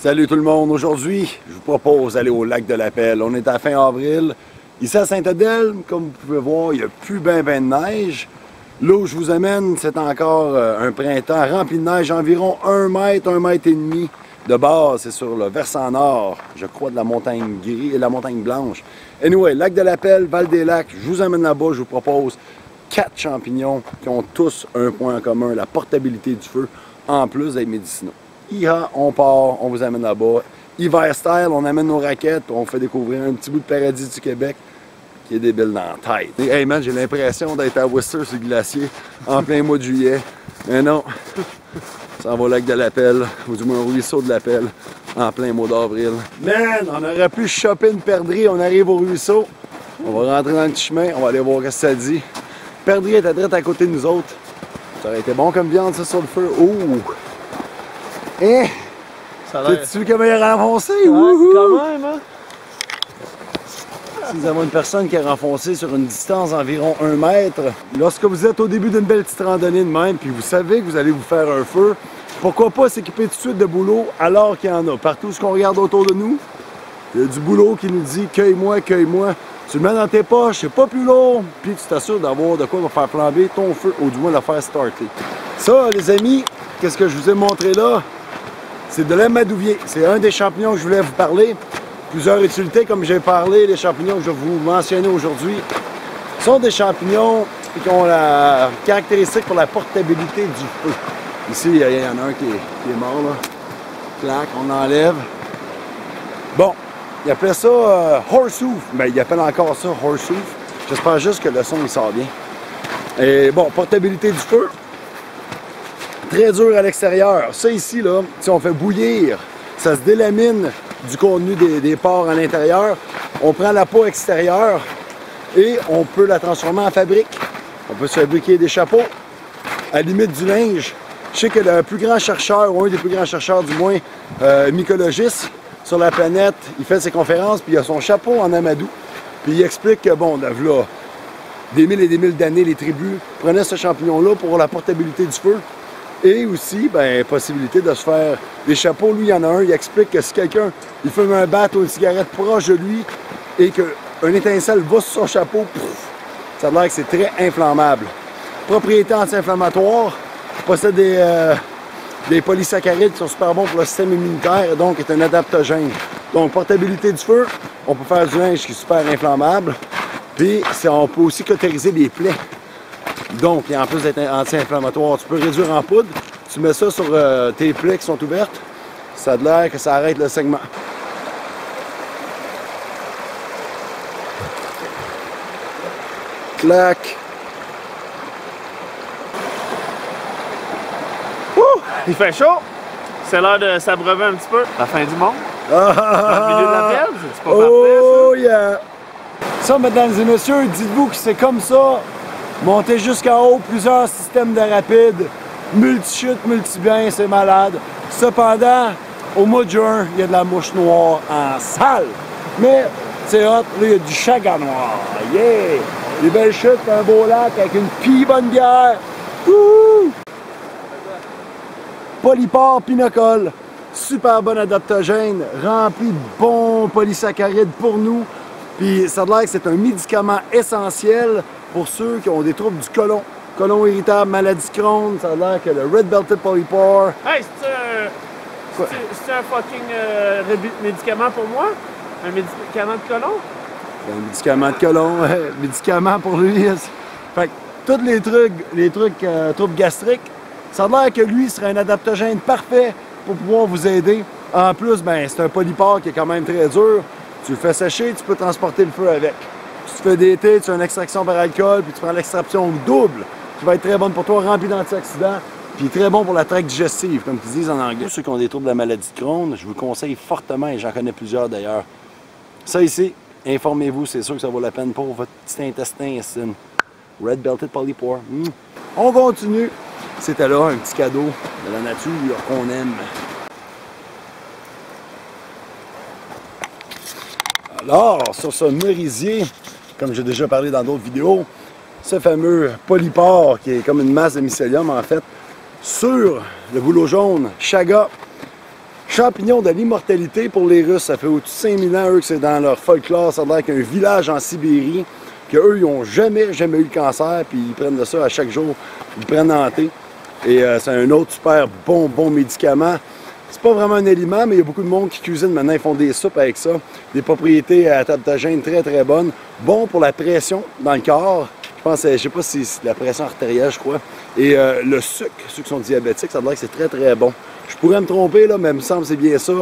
Salut tout le monde, aujourd'hui je vous propose d'aller au lac de l'Appel. On est à fin avril, ici à Saint-Adèle, comme vous pouvez voir, il n'y a plus ben de neige. Là où je vous amène, c'est encore un printemps rempli de neige, environ 1 mètre, 1 mètre et demi de base. C'est sur le versant nord, je crois, de la montagne grise et la montagne blanche. Anyway, lac de l'Appel, Val-des-Lacs, je vous amène là-bas, je vous propose 4 champignons qui ont tous un point en commun, la portabilité du feu, en plus d'être médicinaux. Iha, on part, on vous amène là-bas. Hiver style, on amène nos raquettes, on fait découvrir un petit bout de paradis du Québec qui est débile dans la tête. Et, hey man, j'ai l'impression d'être à Worcester sur le glacier en plein mois de juillet. Mais non, ça va au lac de l'Appel, ou du moins au ruisseau de l'Appel, en plein mois d'avril. Man, on aurait pu choper une perdrix, on arrive au ruisseau. On va rentrer dans le petit chemin, on va aller voir ce que ça dit. Perdrix est à droite à côté de nous autres. Ça aurait été bon comme viande, ça, sur le feu. Ouh! Hein? Sais-tu comment il a renfoncé? Ouais, quand même, hein? Si nous avons une personne qui a renfoncé sur une distance d'environ 1 mètre, lorsque vous êtes au début d'une belle petite randonnée de même, puis vous savez que vous allez vous faire un feu, pourquoi pas s'équiper tout de suite de boulot alors qu'il y en a? Partout ce qu'on regarde autour de nous, il y a du boulot qui nous dit « cueille-moi, cueille-moi ». Tu le mets dans tes poches, c'est pas plus lourd, puis tu t'assures d'avoir de quoi va faire flamber ton feu, ou du moins le faire starter. Ça, les amis, qu'est-ce que je vous ai montré là? C'est de l'amadouvier. C'est un des champignons que je voulais vous parler. Plusieurs utilités, comme j'ai parlé, les champignons que je vais vous mentionner aujourd'hui sont des champignons qui ont la caractéristique pour la portabilité du feu. Ici, il y en a un qui est mort, là. Clac, on enlève. Bon, il appelait ça horsehoof. Ben, il appelle encore ça horsehoof. J'espère juste que le son, il sort bien. Et bon, portabilité du feu. Très dur à l'extérieur. Ça ici, là, si on fait bouillir, ça se délamine du contenu des pores à l'intérieur. On prend la peau extérieure et on peut la transformer en fabrique. On peut se fabriquer des chapeaux, à la limite du linge. Je sais que le plus grand chercheur, ou un des plus grands chercheurs du moins, mycologiste sur la planète, il fait ses conférences, puis il a son chapeau en amadou. Puis il explique que, bon, là, des mille et des mille d'années, les tribus prenaient ce champignon-là pour la portabilité du feu. Et aussi, ben, possibilité de se faire des chapeaux. Lui, il y en a un, il explique que si quelqu'un il fume un bat ou une cigarette proche de lui et qu'un étincelle va sur son chapeau, pouf, ça a l'air que c'est très inflammable. Propriété anti-inflammatoire, possède des polysaccharides qui sont super bons pour le système immunitaire et donc est un adaptogène. Donc, portabilité du feu, on peut faire du linge qui est super inflammable. Puis, on peut aussi cautériser les plaies. Donc, en plus d'être anti-inflammatoire, tu peux réduire en poudre, tu mets ça sur tes plaies qui sont ouvertes, ça a l'air que ça arrête le saignement. Clac! Ouh! Il fait chaud! C'est l'heure de s'abreuver un petit peu. La fin du monde. Dans le milieu de la pelle, c'est pas parfait, ça? Oh yeah! Ça, mesdames et messieurs, dites-vous que c'est comme ça. Monter jusqu'en haut, plusieurs systèmes de rapide, multi-chute, multi-bien, c'est malade. Cependant, au mois de juin, il y a de la mouche noire en salle. Mais c'est hot, là, il y a du chaga noir. Yeah! Des belles chutes, un beau lac avec une pie bonne bière. Wouhou! Polypore pinocole, super bon adaptogène, rempli de bons polysaccharides pour nous. Puis ça a l'air que c'est un médicament essentiel pour ceux qui ont des troubles du côlon. Côlon irritable, maladie de Crohn, ça a l'air que le Red Belted Polypore... Hey, c'est un fucking médicament pour moi? Un médicament de côlon? C'est un médicament de côlon, médicament pour lui. Fait que tous les trucs troubles gastriques, ça a l'air que lui serait un adaptogène parfait pour pouvoir vous aider. En plus, ben, c'est un polypore qui est quand même très dur. Tu le fais sécher, tu peux transporter le feu avec. Si tu fais d'été, tu as une extraction par alcool, puis tu prends l'extraction double, qui va être très bonne pour toi, remplie d'antioxydants, puis très bon pour la tracte digestive, comme ils disent en anglais. Pour ceux qui ont des troubles de la maladie de Crohn, je vous conseille fortement, et j'en connais plusieurs d'ailleurs. Ça ici, informez-vous, c'est sûr que ça vaut la peine pour votre petit intestin. C'est une Red Belted Polypore. On continue. C'était là un petit cadeau de la nature qu'on aime. Alors, sur ce merisier, comme j'ai déjà parlé dans d'autres vidéos, ce fameux polypore qui est comme une masse de mycélium en fait, sur le bouleau jaune, chaga, Champignon de l'immortalité pour les Russes. Ça fait au-dessus de 5000 ans, eux, que c'est dans leur folklore. Ça a l'air qu'un village en Sibérie, qu'eux, ils n'ont jamais eu le cancer, puis ils prennent de ça à chaque jour. Ils prennent en thé. Et c'est un autre super bon médicament. C'est pas vraiment un aliment, mais il y a beaucoup de monde qui cuisine maintenant. Ils font des soupes avec ça. Des propriétés adaptogènes très bonnes. Bon pour la pression dans le corps. Je sais pas si c'est la pression artérielle, je crois. Et le sucre, ceux qui sont diabétiques, ça a l'air que c'est très bon. Je pourrais me tromper, là, mais il me semble que c'est bien ça.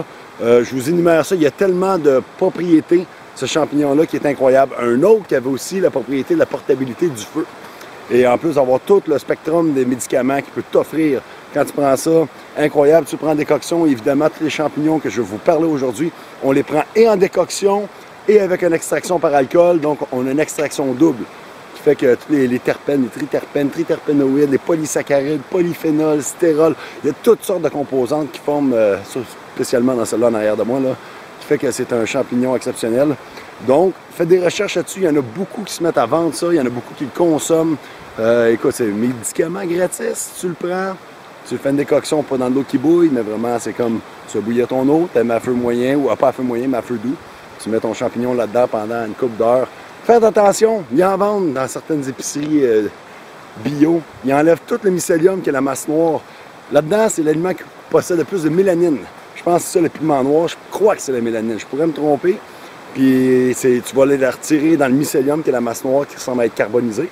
Je vous énumère ça. Il y a tellement de propriétés, ce champignon-là, qui est incroyable. Un autre qui avait aussi la propriété de la portabilité du feu. Et en plus d'avoir tout le spectrum des médicaments qu'il peut t'offrir quand tu prends ça. Incroyable. Tu prends en décoction, évidemment, tous les champignons que je vais vous parler aujourd'hui, on les prend et en décoction et avec une extraction par alcool. Donc, on a une extraction double. Fait que tous les terpènes, les triterpènes, triterpénoïdes, les polysaccharides, polyphénols, stérols, il y a toutes sortes de composantes qui forment, spécialement dans celle-là en arrière de moi, là, qui fait que c'est un champignon exceptionnel. Donc, faites des recherches là-dessus. Il y en a beaucoup qui se mettent à vendre ça. Il y en a beaucoup qui le consomment. Écoute, c'est un médicament gratis. Tu le prends, tu fais une décoction, pas dans de l'eau qui bouille, mais vraiment, c'est comme tu vas bouillir ton eau, tu mets à feu moyen, ou pas à feu moyen, mais à feu doux. Tu mets ton champignon là-dedans pendant une couple d'heures. Faites attention, ils en vendent dans certaines épiceries bio. Ils enlèvent tout le mycélium qui est la masse noire. Là-dedans, c'est l'aliment qui possède le plus de mélanine. Je pense que c'est ça, le pigment noir. Je crois que c'est la mélanine. Je pourrais me tromper. Puis tu vas aller la retirer dans le mycélium qui est la masse noire qui ressemble à être carbonisée.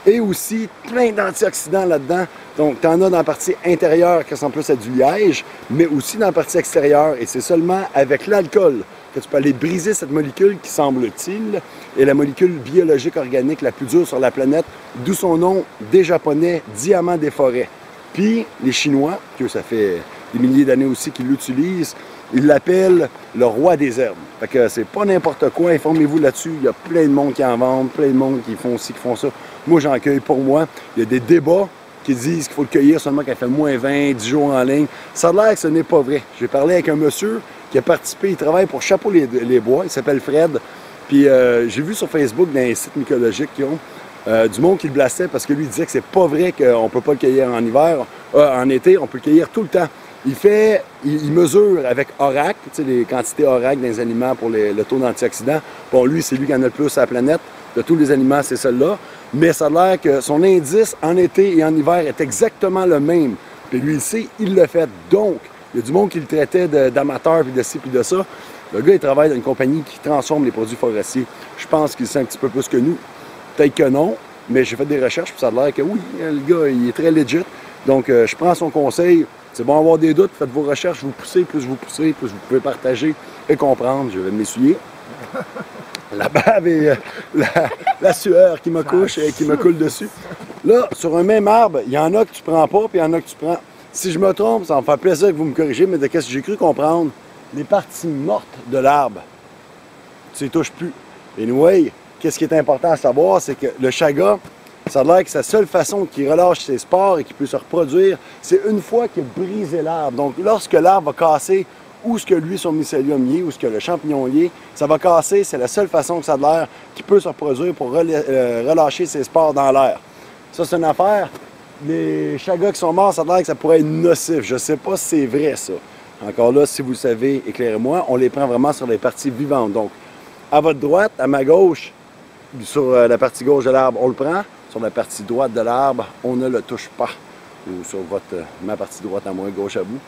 Et aussi plein d'antioxydants là-dedans. Donc, tu en as dans la partie intérieure qui ressemble plus à du liège, mais aussi dans la partie extérieure. Et c'est seulement avec l'alcool que tu peux aller briser cette molécule qui, semble-t-il, est la molécule biologique organique la plus dure sur la planète, d'où son nom des Japonais, diamant des forêts. Puis, les Chinois, que ça fait des milliers d'années aussi qu'ils l'utilisent, ils l'appellent le roi des herbes. Fait que c'est pas n'importe quoi, informez-vous là-dessus. Il y a plein de monde qui en vendent, plein de monde qui font ci, qui font ça. Moi, j'en cueille pour moi. Il y a des débats qui disent qu'il faut le cueillir seulement quand il fait moins 20, 10 jours en ligne. Ça a l'air que ce n'est pas vrai. J'ai parlé avec un monsieur qui a participé, il travaille pour Chapeau les Bois, il s'appelle Fred. Puis j'ai vu sur Facebook, dans les sites mycologiques qui ont, du monde qui le blastait parce que lui il disait que c'est pas vrai qu'on peut pas le cueillir en hiver, en été, on peut le cueillir tout le temps. Il mesure avec ORAC, tu sais, les quantités ORAC dans les aliments pour le taux d'antioxydants. Bon, lui, c'est lui qui en a le plus sur la planète. De tous les aliments, c'est celui-là. Mais ça a l'air que son indice en été et en hiver est exactement le même. Puis lui, il sait, il le fait. Donc, il y a du monde qui le traitait d'amateur, puis de ci, puis de ça. Le gars, il travaille dans une compagnie qui transforme les produits forestiers. Je pense qu'il sait un petit peu plus que nous. Peut-être que non, mais j'ai fait des recherches, puis ça a l'air que oui, le gars, il est très legit. Donc, je prends son conseil. C'est bon avoir des doutes, faites vos recherches, vous poussez, plus vous pouvez partager et comprendre. Je vais m'essuyer. La bave et la sueur qui me couche et qui me coule dessus. Là, sur un même arbre, il y en a que tu prends pas, puis il y en a que tu prends. Si je me trompe, ça va me faire plaisir que vous me corrigez, mais de qu'est-ce que j'ai cru comprendre, les parties mortes de l'arbre, tu les touches plus. Anyway, qu'est-ce qui est important à savoir, c'est que le chaga, ça a l'air que sa seule façon qu'il relâche ses spores et qu'il peut se reproduire, c'est une fois qu'il a brisé l'arbre. Donc, lorsque l'arbre va casser, où ce que lui, son mycélium y est, où ce que le champignon y est, ça va casser, c'est la seule façon que ça a l'air qu'il peut se reproduire pour relâcher ses spores dans l'air. Ça, c'est une affaire. Les chagas qui sont morts, ça a l'air que ça pourrait être nocif. Je ne sais pas si c'est vrai, ça. Encore là, si vous le savez, éclairez-moi. On les prend vraiment sur les parties vivantes. Donc, à votre droite, à ma gauche, sur la partie gauche de l'arbre, on le prend. Sur la partie droite de l'arbre, on ne le touche pas. Ou sur ma partie droite à moi, gauche à vous.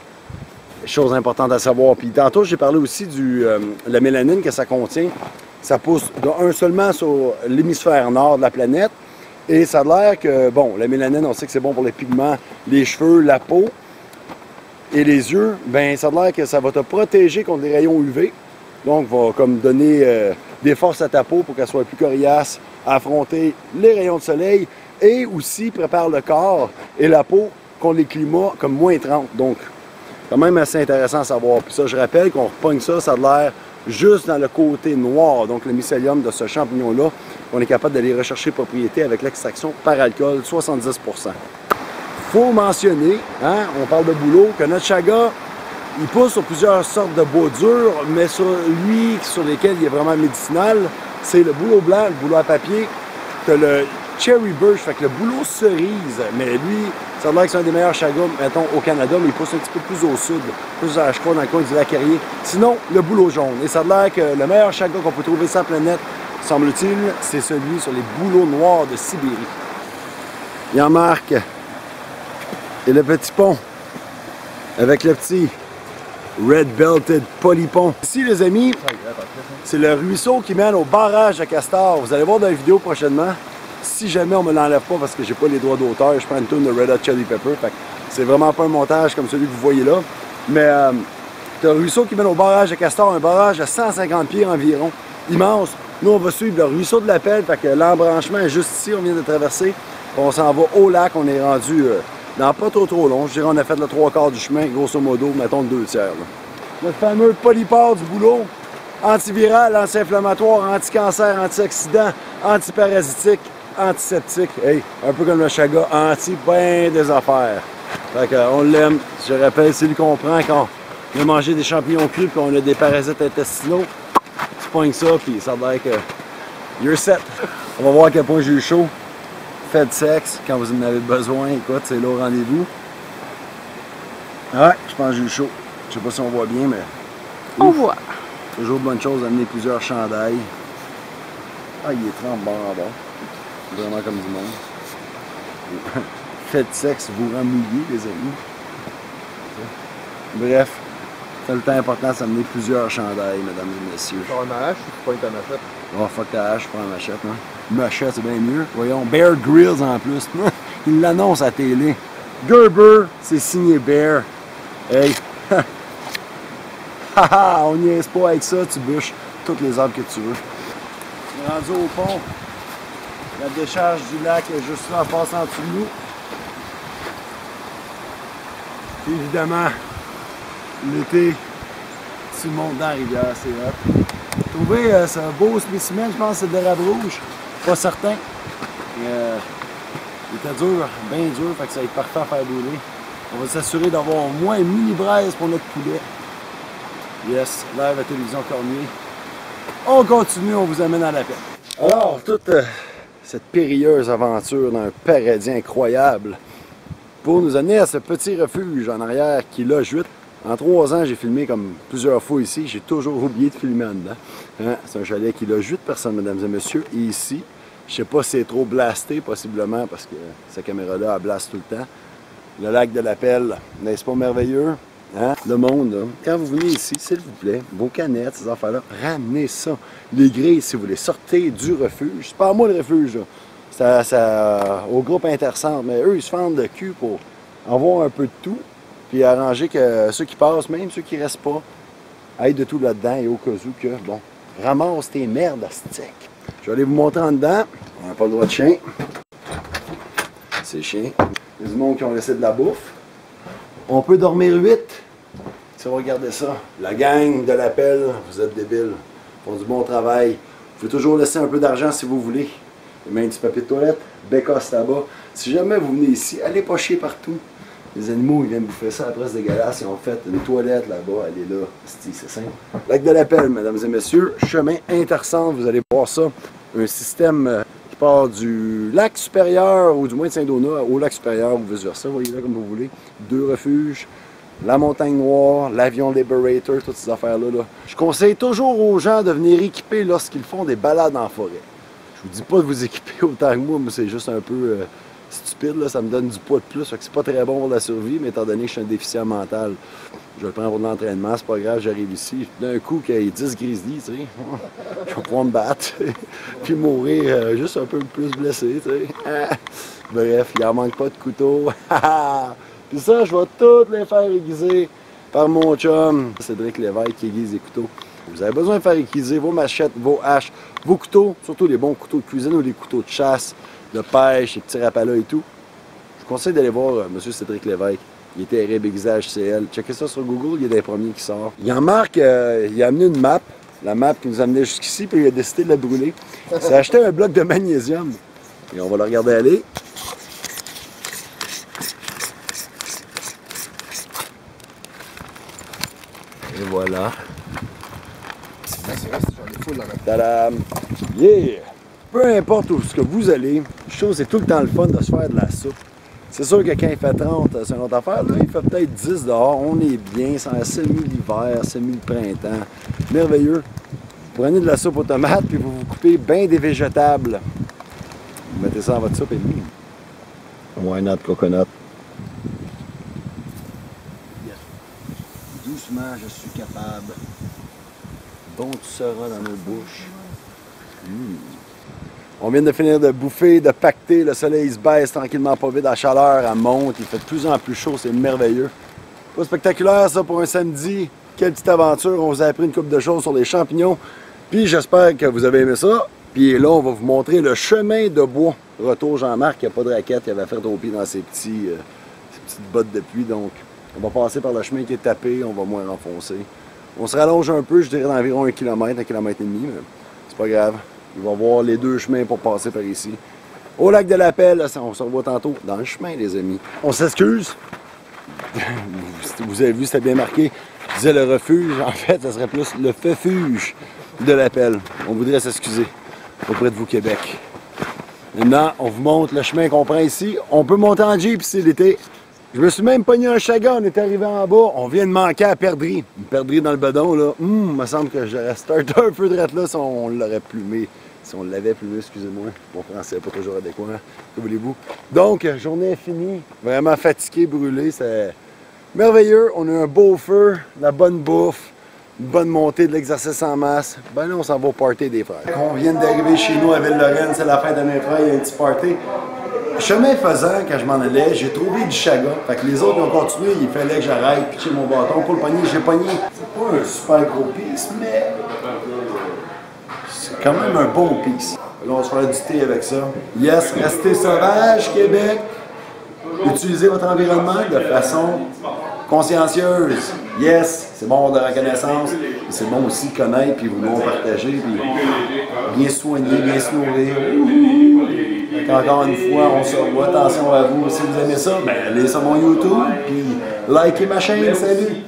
Chose importante à savoir. Puis tantôt, j'ai parlé aussi de la mélanine que ça contient. Ça pousse seulement sur l'hémisphère nord de la planète. Et ça a l'air que, bon, la mélanine, on sait que c'est bon pour les pigments, les cheveux, la peau et les yeux. Bien, ça a l'air que ça va te protéger contre les rayons UV. Donc, va comme donner des forces à ta peau pour qu'elle soit plus coriace à affronter les rayons de soleil. Et aussi prépare le corps et la peau contre les climats comme moins 30. Donc, quand même assez intéressant à savoir. Puis ça, je rappelle qu'on repogne ça, ça a l'air juste dans le côté noir, donc le mycélium de ce champignon-là, on est capable d'aller rechercher propriété avec l'extraction par alcool, 70%. Faut mentionner, hein, on parle de bouleau, que notre chaga, il pousse sur plusieurs sortes de bois durs, mais sur lui, sur lesquels il est vraiment médicinal, c'est le bouleau blanc, le bouleau à papier. Tu as Cherry Birch, fait que le bouleau cerise, mais lui, ça a l'air que c'est un des meilleurs chagas, mettons, au Canada, mais il pousse un petit peu plus au sud, plus je crois dans le coin du lac Erie. Sinon, le bouleau jaune. Et ça a l'air que le meilleur chaga qu'on peut trouver sur la planète, semble-t-il, c'est celui sur les bouleaux noirs de Sibérie. Il en marque. Et le petit pont, avec le petit Red Belted Polypont. Ici, les amis, c'est le ruisseau qui mène au barrage de Castor. Vous allez voir dans la vidéo prochainement. Si jamais on me l'enlève pas parce que j'ai pas les droits d'auteur, je prends une tourne de Red Hot Chili Pepper. C'est vraiment pas un montage comme celui que vous voyez là. Mais c'est un ruisseau qui mène au barrage de Castor, un barrage de 150 pieds environ. Immense. Nous, on va suivre le ruisseau de la Pelle. Fait que l'embranchement est juste ici, on vient de traverser. On s'en va au lac, on est rendu dans pas trop long. Je dirais on a fait le 3/4 du chemin, grosso modo, mettons le 2/3. Notre fameux polypore du boulot, antiviral, anti-inflammatoire, anti-cancer, anti-oxydant, antiparasitique, antiseptique. Hey, un peu comme le chaga, anti-ben des affaires. Fait que, on l'aime. Je rappelle, c'est lui qu'on prend quand on a mangé des champignons crus et qu'on a des parasites intestinaux. Tu pognes ça, puis ça a l'air que you're set. On va voir à quel point j'ai eu chaud. Faites sexe quand vous en avez besoin. Écoute, c'est là au rendez-vous. Ouais, je pense que j'ai eu chaud. Je sais pas si on voit bien, mais... On voit. Toujours de bonne chose d'amener plusieurs chandails. Ah, il est trempe bon en bas. Vraiment comme du monde. Faites sexe vous rend mouillé, les amis. Bref, c'est le temps important de s'amener plusieurs chandails, mesdames et messieurs. Tu prends ma hache ou tu prends ta machette? Oh, fuck ta hache, je prends ma machette, hein. Machette, c'est bien mieux. Voyons, Bear Grylls en plus. Il l'annonce à la télé. Gerber, c'est signé Bear. Hey! Haha, on niaise pas avec ça, tu bûches toutes les arbres que tu veux. On est rendu au pont. La décharge du lac est juste là en passant en dessous de nous. Puis évidemment, l'été, tu montes dans la rivière, c'est hot. Trouver ce beau spécimen, je pense que c'est de l'érable rouge. Pas certain. Il était dur, bien dur, fait que ça va être parfait à faire brûler. On va s'assurer d'avoir au moins une mini braise pour notre poulet. Yes, live à Télévision Cormier. On continue, on vous amène à la paix. Alors, toute cette périlleuse aventure d'un paradis incroyable pour nous amener à ce petit refuge en arrière qui loge 8. En 3 ans, j'ai filmé comme plusieurs fois ici. J'ai toujours oublié de filmer en dedans. Hein? C'est un chalet qui loge 8 personnes, mesdames et messieurs. Et ici, je sais pas si c'est trop blasté, possiblement, parce que cette caméra-là, elle blaste tout le temps. Le lac de la Pelle, n'est-ce pas merveilleux? Hein? Le monde, là, quand vous venez ici, s'il vous plaît, vos canettes, ces affaires-là, ramenez ça. Les grilles, si vous voulez, sortez du refuge. C'est pas à moi le refuge, là. C'est au groupe Intercentre. Mais eux, ils se fendent le cul pour avoir un peu de tout. Puis arranger que ceux qui passent, même ceux qui restent pas, aillent de tout là-dedans et au cas où que, bon, ramasse tes merdes à stick. Je vais aller vous montrer en dedans. On n'a pas le droit de chien. C'est chien. Il y a du monde qui ont laissé de la bouffe. On peut dormir 8. Si vous regardez ça, la gang de la Pelle, vous êtes débiles. Ils font du bon travail. Vous pouvez toujours laisser un peu d'argent si vous voulez. Et même du papier de toilette, bécasse là-bas. Si jamais vous venez ici, allez pas chier partout. Les animaux, ils viennent bouffer ça, après c'est dégueulasse. Ils ont fait une toilette là-bas, elle est là. C'est simple. Lac de la Pelle, mesdames et messieurs. Chemin Intercentre, vous allez voir ça. Un système qui part du lac supérieur, ou du moins de Saint-Donat, au lac supérieur, ou vice-versa. Voyez là comme vous voulez. 2 refuges. La Montagne Noire, l'avion Liberator, toutes ces affaires-là. Là. Je conseille toujours aux gens de venir équiper lorsqu'ils font des balades en forêt. Je vous dis pas de vous équiper autant que moi, mais c'est juste un peu... stupide, là, ça me donne du poids de plus, fait que c'est pas très bon pour la survie, mais étant donné que je suis un déficient mental, je le prends pour de l'entraînement, c'est pas grave, j'arrive ici, d'un coup qu'il y ait 10 grizzlies, tu sais, je vais pouvoir me battre, puis mourir juste un peu plus blessé, tu sais. Bref, il en manque pas de couteau, puis ça, je vais toutes les faire aiguiser par mon chum, Cédric Lévesque qui aiguise les couteaux. Vous avez besoin de faire aiguiser vos machettes, vos haches, vos couteaux, surtout les bons couteaux de cuisine ou les couteaux de chasse, de pêche, les petits rapalas et tout. Je vous conseille d'aller voir M. Cédric Lévesque. Il est terrible, aiguisage HCL. Checkez ça sur Google, il est des premiers qui sort. Il en marque, il a amené une map, la map qui nous amenait jusqu'ici, puis il a décidé de la brûler. Il s'est acheté un bloc de magnésium. Et on va le regarder aller. Et voilà. C'est vrai, j'en ai full dans ma... Tadam! Yeah! peu importe où ce que vous allez, je trouve que c'est tout le temps le fun de se faire de la soupe. C'est sûr que quand il fait 30, c'est une autre affaire. Là, il fait peut-être 10 dehors, on est bien, c'est un semi-l'hiver, semi-le-printemps. Merveilleux. Vous prenez de la soupe aux tomates, puis vous coupez bien des végétables. Vous mettez ça dans votre soupe et why not coconut? Yes. Doucement, je suis capable. Bon, tu seras dans nos bouches. On vient de finir de bouffer, de pacter. Le soleil se baisse tranquillement pas vite. La chaleur, elle monte. Il fait de plus en plus chaud. C'est merveilleux. Pas spectaculaire, ça, pour un samedi. Quelle petite aventure. On vous a appris une couple de choses sur les champignons. Puis j'espère que vous avez aimé ça. Puis là, on va vous montrer le chemin de bois. Retour Jean-Marc, il n'y a pas de raquette. Il avait fait au pied dans ses petites bottes de pluie. Donc, on va passer par le chemin qui est tapé. On va moins renfoncer. On se rallonge un peu, je dirais d'environ 1 km, 1 km et demi, mais c'est pas grave. Il va y avoir les 2 chemins pour passer par ici. Au lac de l'Appel, on se revoit tantôt dans le chemin, les amis. On s'excuse. Vous avez vu, c'était bien marqué. Je disais le refuge, en fait, ça serait plus le refuge de l'Appel. On voudrait s'excuser auprès de vous, Québec. Maintenant, on vous montre le chemin qu'on prend ici. On peut monter en Jeep ici l'été. Je me suis même pogné un chaga, on est arrivé en bas, on vient de manquer à perdrix. Une perdrix dans le bedon, là. Il me semble que j'aurais starté un peu de là si on l'aurait plumé. Si on l'avait plumé, excusez-moi. Mon français n'est pas toujours adéquat. Que voulez-vous? Donc, journée est finie. Vraiment fatigué, brûlé. C'est merveilleux. On a un beau feu, de la bonne bouffe, une bonne montée de l'exercice en masse. Ben là, on s'en va au party des frères. On vient d'arriver chez nous à Ville-Lorraine, c'est la fête de mes frères, il y a un petit party. Chemin faisant, quand je m'en allais, j'ai trouvé du chaga. Fait que les autres ont continué, il fallait que j'arrête, pitcher mon bâton pour le pogner. J'ai pogné. C'est pas un super gros piece, mais c'est quand même un bon piece. Là, on va se faire du thé avec ça. Yes, restez sauvage, Québec. Utilisez votre environnement de façon consciencieuse. Yes, c'est bon de reconnaissance. C'est bon aussi de connaître, puis vouloir partager, puis bien soigner, bien se nourrir. Encore une fois, on se revoit. Attention à vous. Si vous aimez ça, ben allez sur mon YouTube, puis likez ma chaîne. Salut!